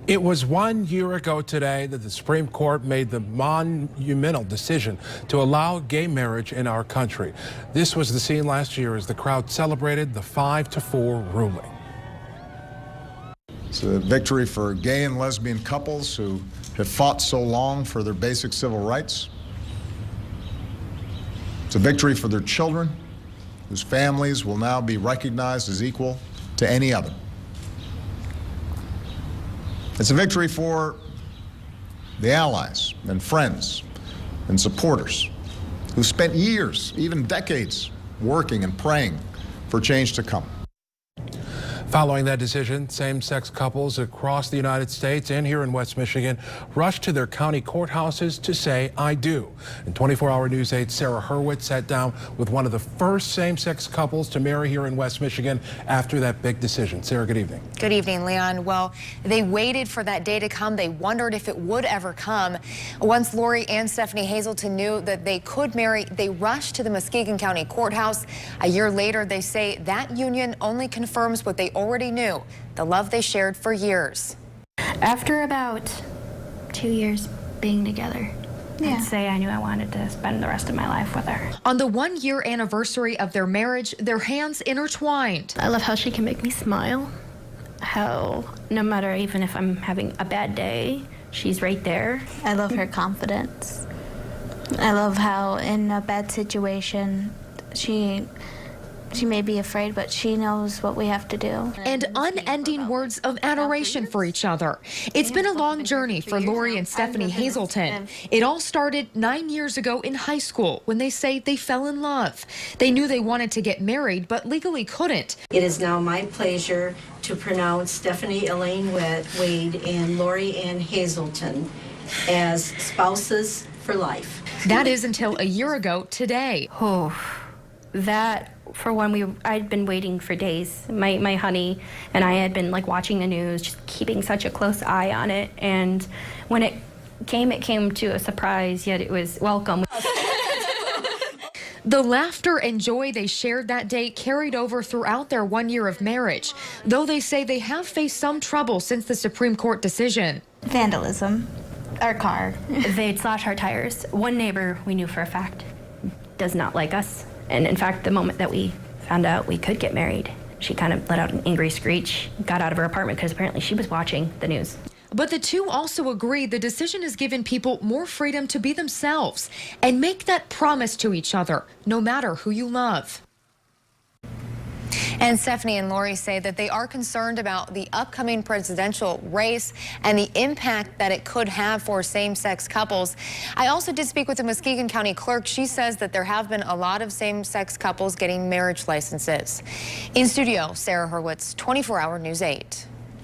It was 1 year ago today that the Supreme Court made the monumental decision to allow gay marriage in our country. This was the scene last year as the crowd celebrated the 5-4 ruling. It's a victory for gay and lesbian couples who have fought so long for their basic civil rights. It's a victory for their children, whose families will now be recognized as equal to any other. It's a victory for the allies and friends and supporters who spent years, even decades, working and praying for change to come. Following that decision, same-sex couples across the United States and here in West Michigan rushed to their county courthouses to say, "I do." And 24-hour News 8's Sarah Hurwitz sat down with one of the first same-sex couples to marry here in West Michigan after that big decision. Sarah, good evening. Good evening, Leon. Well, they waited for that day to come. They wondered if it would ever come. Once Lori and Stephanie Hazelton knew that they could marry, they rushed to the Muskegon County Courthouse. A year later, they say that union only confirms what they already knew, the love they shared for years. After about 2 years being together, I'd say I knew I wanted to spend the rest of my life with her. On the 1-year anniversary of their marriage, their hands intertwined. I love how she can make me smile, how no matter even if I'm having a bad day, she's right there. I love her confidence. I love how in a bad situation, she may be afraid, but she knows what we have to do. And unending words of adoration for each other. It's been a long journey for Lori and Stephanie Hazelton. It all started 9 years ago in high school when they say they fell in love. They knew they wanted to get married, but legally couldn't. It is now my pleasure to pronounce Stephanie Elaine Wade and Lori Ann Hazelton as spouses for life. That is until a year ago today. Oh, that for when I'd been waiting for days. My honey and I had been like watching the news, just keeping such a close eye on it. And when it came to a surprise, yet it was welcome. The laughter and joy they shared that day carried over throughout their 1 year of marriage, though they say they have faced some trouble since the Supreme Court decision. Vandalism. Our car. They'd slash our tires. One neighbor we knew for a fact does not like us. And in fact, the moment that we found out we could get married, she kind of let out an angry screech, got out of her apartment because apparently she was watching the news. But the two also agree the decision has given people more freedom to be themselves and make that promise to each other, no matter who you love. And Stephanie and Lori say that they are concerned about the upcoming presidential race and the impact that it could have for same-sex couples. I also did speak with the Muskegon County clerk. She says that there have been a lot of same-sex couples getting marriage licenses. In studio, Sarah Hurwitz, 24-hour News 8.